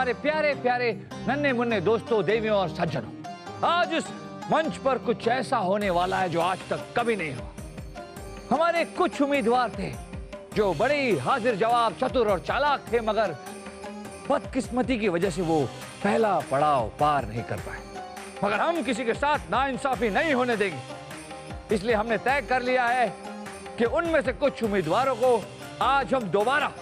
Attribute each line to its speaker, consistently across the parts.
Speaker 1: हमारे प्यारे प्यारे नन्हे मुन्ने दोस्तों, देवियों और सज्जनों, आज इस मंच पर कुछ ऐसा होने वाला है जो आज तक कभी नहीं हुआ। हमारे कुछ उम्मीदवार थे जो बड़े ही हाजिर जवाब, चतुर और चालाक थे, मगर बदकिस्मती की वजह से वो पहला पड़ाव पार नहीं कर पाए। मगर हम किसी के साथ नाइंसाफी नहीं होने देंगे, इसलिए हमने तय कर लिया है कि उनमें से कुछ उम्मीदवारों को आज हम दोबारा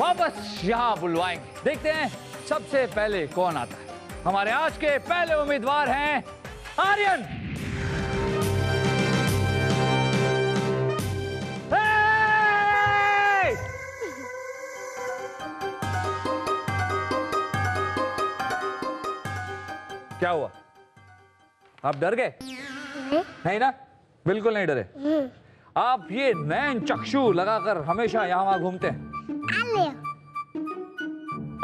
Speaker 1: वापस यहाँ बुलवाएंगे। देखते हैं सबसे पहले कौन आता है। हमारे आज के पहले उम्मीदवार हैं आर्यन। क्या हुआ, आप डर गए? नहीं ना, बिल्कुल नहीं डरे। आप ये नैन चक्षु लगाकर हमेशा यहाँ वहां घूमते हैं,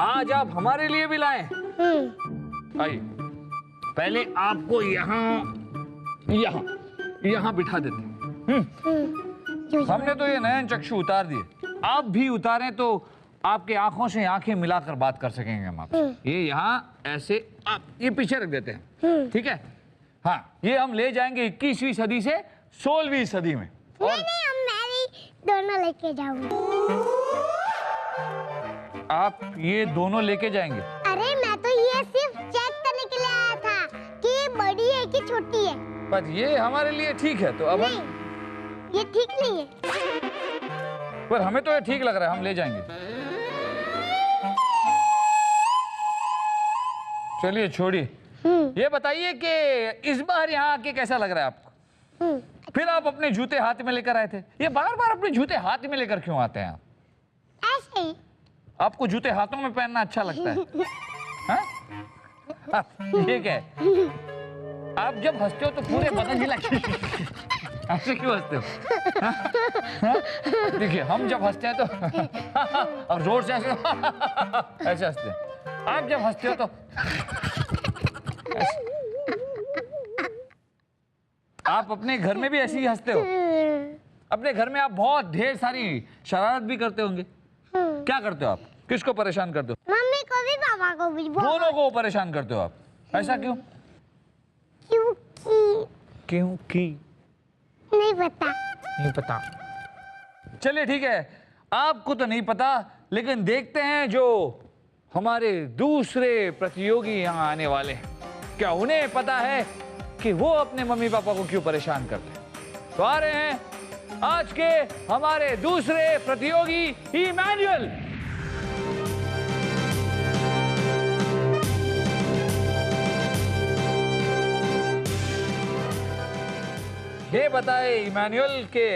Speaker 1: आज आप हमारे लिए भी लाए। आइए, पहले आपको यहाँ यहाँ यहाँ बिठा देते। हमने तो ये नयन चक्षु उतार दिए, आप भी उतारें तो आपके आंखों से आंखें मिलाकर बात कर सकेंगे हम आपसे। ये यहाँ ऐसे आप ये पीछे रख देते हैं, ठीक है? हाँ, ये हम ले जाएंगे 21वीं सदी से 16वीं सदी में।
Speaker 2: नहीं, मैं भी दोनों लेके जाऊंगा।
Speaker 1: आप ये दोनों लेके जाएंगे?
Speaker 2: अरे मैं तो ये सिर्फ चेक करने के लिए आया था कि ये बड़ी है कि छोटी है।
Speaker 1: पर ये हमारे लिए ठीक है, तो अब
Speaker 2: नहीं, ये ठीक नहीं है।
Speaker 1: पर हमें तो ये ठीक लग रहा है, हम ले जाएंगे। चलिए छोड़िए, ये बताइए कि इस बार यहाँ आके कैसा लग रहा है आपको? फिर आप अपने जूते हाथ में लेकर आए थे, ये बार बार अपने जूते हाथ में लेकर क्यों आते हैं आप?
Speaker 2: ऐसे ही।
Speaker 1: आपको जूते हाथों में पहनना अच्छा लगता है? हाँ? ये क्या है? आप जब हंसते हो तो पूरे बदन हिला ऐसे क्यों हंसते हो? देखिए, हम जब हंसते हैं तो अब जोर से ऐसे ऐसे हंसते हैं। आप जब हंसते हो तो आप अपने घर में भी ऐसे ही हंसते हो? अपने घर में आप बहुत ढेर सारी शरारत भी करते होंगे। क्या करते हो आप? किसको परेशान करते हो?
Speaker 2: मम्मी को भी, पापा को भी।
Speaker 1: दोनों को परेशान करते हो आप? ऐसा क्यों? क्योंकि
Speaker 2: नहीं पता।
Speaker 1: नहीं पता। चलिए ठीक है, आपको तो नहीं पता, लेकिन देखते हैं जो हमारे दूसरे प्रतियोगी यहाँ आने वाले हैं, क्या उन्हें पता है कि वो अपने मम्मी पापा को क्यों परेशान करते हैं। तो आ रहे हैं आज के हमारे दूसरे प्रतियोगी इमैनुअल। ये बताए इमैनुअल के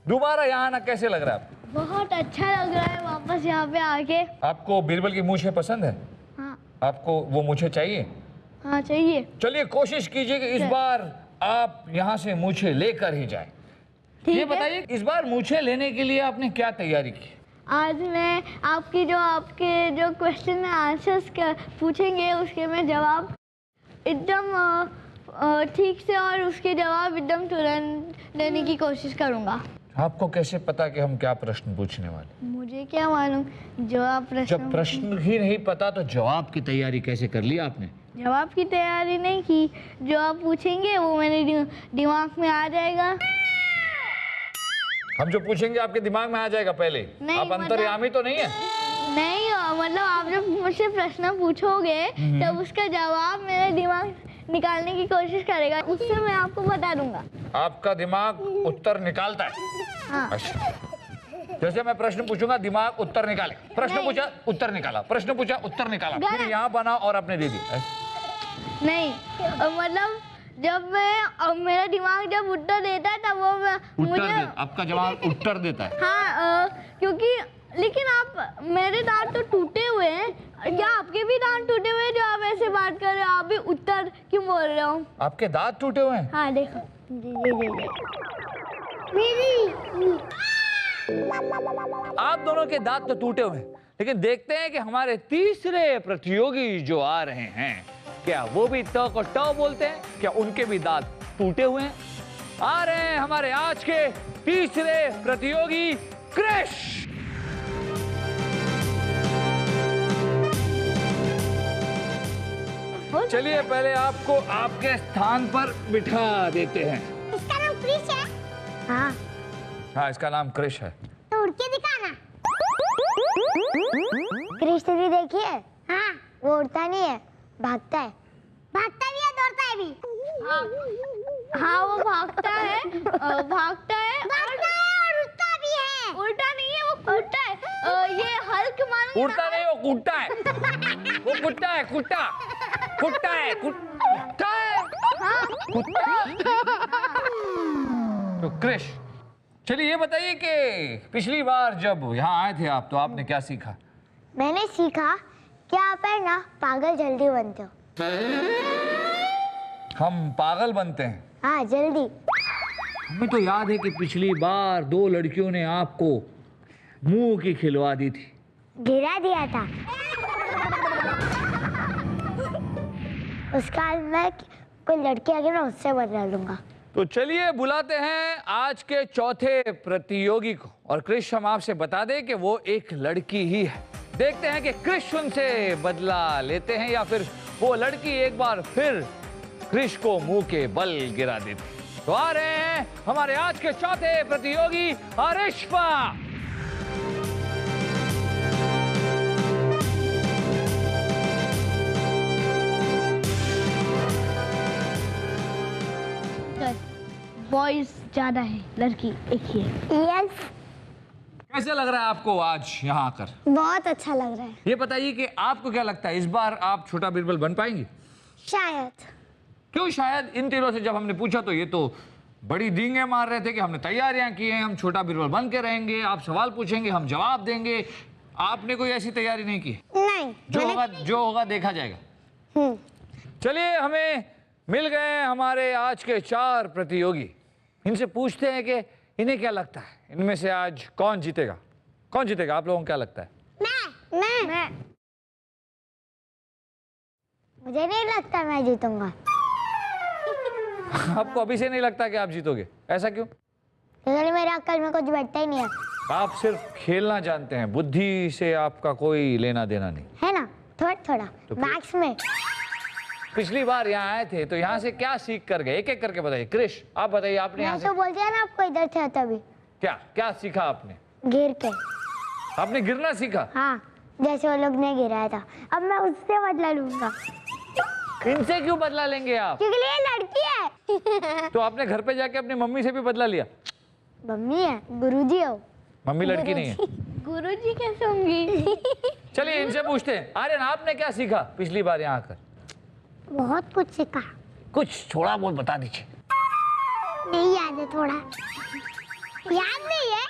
Speaker 1: दोबारा यहाँ आना कैसे लग रहा है आपको?
Speaker 3: बहुत अच्छा लग रहा है वापस यहाँ पे आके।
Speaker 1: आपको बीरबल की मूछें पसंद है?
Speaker 3: हाँ।
Speaker 1: आपको वो मूछें चाहिए?
Speaker 3: हाँ चाहिए।
Speaker 1: चलिए कोशिश कीजिए कि इस बार आप यहाँ से मूछें लेकर ही जाएं। ये बताइए, इस बार मूछें लेने के लिए आपने क्या तैयारी की?
Speaker 3: आज मैं आपके जो क्वेश्चन में आंसर्स पूछेंगे उसके मैं जवाब एकदम ठीक से और उसके जवाब एकदम तुरंत देने की कोशिश करूँगा।
Speaker 1: आपको कैसे पता कि हम क्या प्रश्न पूछने वाले?
Speaker 3: मुझे क्या मालूम, जवाब
Speaker 1: जब प्रश्न ही नहीं पता तो जवाब की तैयारी कैसे कर ली आपने?
Speaker 3: जवाब की तैयारी नहीं की, जो आप पूछेंगे वो मेरे दिमाग में आ जाएगा।
Speaker 1: हम जो पूछेंगे आपके दिमाग में आ जाएगा पहले?
Speaker 3: नहीं,
Speaker 1: आप अंतर्यामी तो नहीं है?
Speaker 3: नहीं, मतलब आप जब मुझसे प्रश्न पूछोगे तब उसका जवाब मेरे दिमाग निकालने की कोशिश करेगा, उससे मैं आपको बता दूंगा।
Speaker 1: आपका दिमाग उत्तर निकालता है?
Speaker 3: हाँ।
Speaker 1: अच्छा, जैसे मैं प्रश्न पूछूंगा दिमाग उत्तर निकाले। प्रश्न पूछा उत्तर निकाला, प्रश्न पूछा उत्तर निकाला, फिर यहाँ बना और आपने दे दिया।
Speaker 3: नहीं, मतलब जब मेरा दिमाग जब उत्तर देता है तब वो मुझे
Speaker 1: आपका जवाब उत्तर देता है?
Speaker 3: हाँ, क्योंकि लेकिन आप मेरे दांत तो टूटे हुए हैं, क्या आपके भी दांत टूटे हुए हैं जो आप ऐसे बात कर रहे हो? आप भी उत्तर क्यों बोल रहे हो?
Speaker 1: आपके दांत टूटे हुए हैं?
Speaker 3: हाँ देखो,
Speaker 1: आप दोनों के दांत तो टूटे हुए हैं, लेकिन देखते हैं कि हमारे तीसरे प्रतियोगी जो आ रहे हैं, क्या वो भी त को ट बोलते हैं? क्या उनके भी दांत टूटे हुए हैं? आ रहे हैं हमारे आज के तीसरे प्रतियोगी क्रिश। चलिए पहले आपको आपके स्थान पर बिठा देते हैं।
Speaker 2: इसका नाम क्रिश है। हाँ।
Speaker 1: हाँ, इसका नाम क्रिश है।
Speaker 2: तो उड़ के दिखाना। क्रिश टीवी देखिए। हाँ, वो उड़ता नहीं है, भागता है। भागता भी है, दौड़ता है भी।
Speaker 3: हाँ, वो भागता है, भागता है
Speaker 2: और उड़ता भी है।
Speaker 3: उल्टा नहीं है, वो कूदता है। ये हल्क मानो।
Speaker 1: उड़ता नहीं, वो कूदता है। वो कुत्ता है, कुत्ता है, कुत्ता है।
Speaker 3: हाँ।
Speaker 1: तो क्रिश, चलिए ये बताइए कि पिछली बार जब यहाँ आए थे आप, तो आपने क्या सीखा?
Speaker 2: मैंने सीखा कि आप है ना पागल जल्दी बनते हो।
Speaker 1: हम पागल बनते हैं?
Speaker 2: हाँ, जल्दी।
Speaker 1: हमें तो याद है कि पिछली बार 2 लड़कियों ने आपको मुंह की खिलवा दी थी।
Speaker 2: गिरा दिया था। उसका मैं कोई लड़की आगे ना उससे बदला लूंगा।
Speaker 1: तो चलिए बुलाते हैं आज के चौथे प्रतियोगी को। और क्रिश, हम आपसे बता दें कि वो एक लड़की ही है। देखते हैं कि क्रिश उनसे बदला लेते हैं या फिर वो लड़की एक बार फिर क्रिश को मुंह के बल गिरा देती। तो आ रहे हैं हमारे आज के चौथे प्रतियोगी अरिश्पा।
Speaker 3: बॉयज ज्यादा है, लड़की एक ही है।
Speaker 2: यस।
Speaker 1: कैसे लग रहा है आपको आज यहाँ आकर?
Speaker 2: बहुत अच्छा लग रहा है।
Speaker 1: ये बताइए कि आपको क्या लगता है, इस बार आप छोटा बीरबल बन पाएंगे?
Speaker 2: शायद।
Speaker 1: क्यों शायद? इन तीनों से जब हमने पूछा तो ये तो बड़ी डींगे मार रहे थे कि हमने तैयारियां की हैं, हम छोटा बीरबल बन के रहेंगे, आप सवाल पूछेंगे, हम जवाब देंगे। आपने कोई ऐसी तैयारी नहीं की?
Speaker 2: नहीं।
Speaker 1: जो होगा देखा जाएगा। चलिए, हमें मिल गए हमारे आज के 4 प्रतियोगी। इनसे पूछते हैं कि इन्हें क्या लगता है, इनमें से आज कौन जीतेगा? कौन जीतेगा आप लोगों को क्या लगता है?
Speaker 2: मैं। मुझे नहीं लगता मैं जीतूंगा।
Speaker 1: आपको अभी से नहीं लगता कि आप जीतोगे? ऐसा क्यों?
Speaker 2: क्योंकि मेरे अक्ल में कुछ बैठता ही नहीं है।
Speaker 1: आप सिर्फ खेलना जानते हैं, बुद्धि से आपका कोई लेना देना नहीं
Speaker 2: है ना? थोड़ा थोड़ा
Speaker 1: तो
Speaker 2: मैक्स में।
Speaker 1: पिछली बार यहाँ आए थे तो यहाँ से क्या सीख कर गए? एक एक करके बताइए। क्रिश, आप बताइए, आपने यहाँ
Speaker 2: मैं
Speaker 1: से
Speaker 2: तो बोल दिया ना आपको, इधर थे तभी।
Speaker 1: क्या क्या सीखा आपने?
Speaker 2: गिर के।
Speaker 1: आपने गिरना सीखा?
Speaker 2: हाँ, जैसे वो लोग ने गिराया था। अब मैं उससे बदला लूंगा।
Speaker 1: इनसे क्यों बदला लेंगे आप?
Speaker 2: क्योंकि ये लड़की है।
Speaker 1: तो आपने घर पे जाके अपनी मम्मी से भी बदला लिया?
Speaker 2: मम्मी है, गुरुजी हो।
Speaker 1: मम्मी लड़की नहीं है।
Speaker 3: गुरुजी कैसे होंगी?
Speaker 1: चलिए इनसे पूछते हैं। आर्यन, आपने क्या सीखा पिछली बार यहाँ आकर?
Speaker 2: बहुत कुछ सीखा।
Speaker 1: कुछ थोड़ा बहुत बता दीजिए।
Speaker 2: नहीं याद है, थोड़ा याद नहीं है।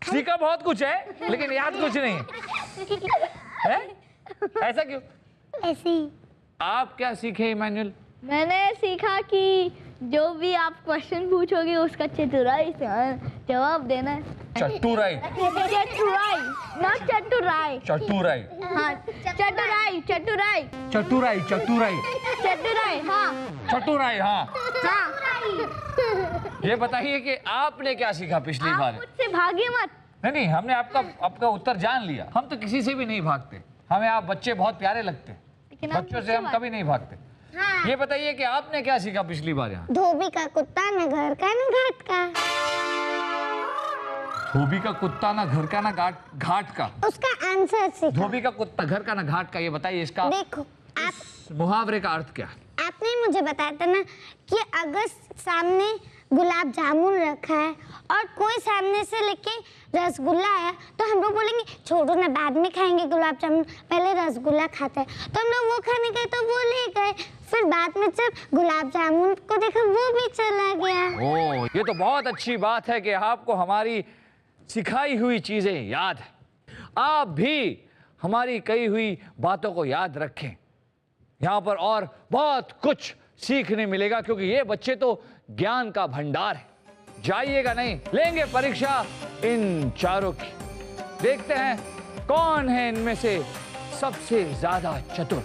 Speaker 1: सीखा बहुत कुछ है लेकिन याद कुछ नहीं है। ऐसा क्यों?
Speaker 2: ऐसे ही।
Speaker 1: आप क्या सीखे इमैनुअल?
Speaker 3: मैंने सीखा कि जो भी आप क्वेश्चन पूछोगे उसका चतुराई से जवाब देना है।
Speaker 1: चतुराई?
Speaker 3: चतुराई, नॉट चतुराई।
Speaker 1: चतुराई?
Speaker 3: हाँ, चतुराई, चतुराई,
Speaker 1: चतुराई, चतुराई,
Speaker 3: चतुराई। हाँ,
Speaker 1: चतुराई। हाँ,
Speaker 3: हाँ।
Speaker 1: ये बताइए कि आपने क्या सीखा पिछली बार?
Speaker 3: आप मुझसे भागे मत।
Speaker 1: नहीं, हमने आपका उत्तर जान लिया। हम तो किसी से भी नहीं भागते, हमें आप बच्चे बहुत प्यारे लगते हैं। बच्चों से हम कभी नहीं भागते।
Speaker 2: हाँ।
Speaker 1: ये बताइए कि आपने क्या सीखा पिछली बार यहाँ?
Speaker 2: धोबी का कुत्ता न घर का न घाट का।
Speaker 1: धोबी का कुत्ता ना घर का ना घाट का।
Speaker 2: उसका आंसर सीखा।
Speaker 1: धोबी का कुत्ता घर का ना घाट का, ये बताइए इसका
Speaker 2: देखो,
Speaker 1: इस मुहावरे का अर्थ क्या है?
Speaker 2: आपने मुझे बताया था ना कि अगर सामने गुलाब जामुन रखा है और कोई सामने से लेके रसगुल्ला है तो हम लोग बोलेंगे छोड़ो ना, बाद में खाएंगे गुलाब जामुन, पहले रसगुल्ला खाते हैं। तो हम लोग वो खाने गए तो वो ले गए, फिर बाद में जब गुलाब जामुन को देखा वो भी चला गया।
Speaker 1: ओह, ये तो बहुत अच्छी बात है कि आपको हमारी सिखाई हुई चीजें याद है। आप भी हमारी कही हुई बातों को याद रखें। यहाँ पर और बहुत कुछ सीखने मिलेगा क्योंकि ये बच्चे तो ज्ञान का भंडार है। जाइएगा नहीं, लेंगे परीक्षा इन चारों की। देखते हैं कौन है इनमें से सबसे ज्यादा चतुर।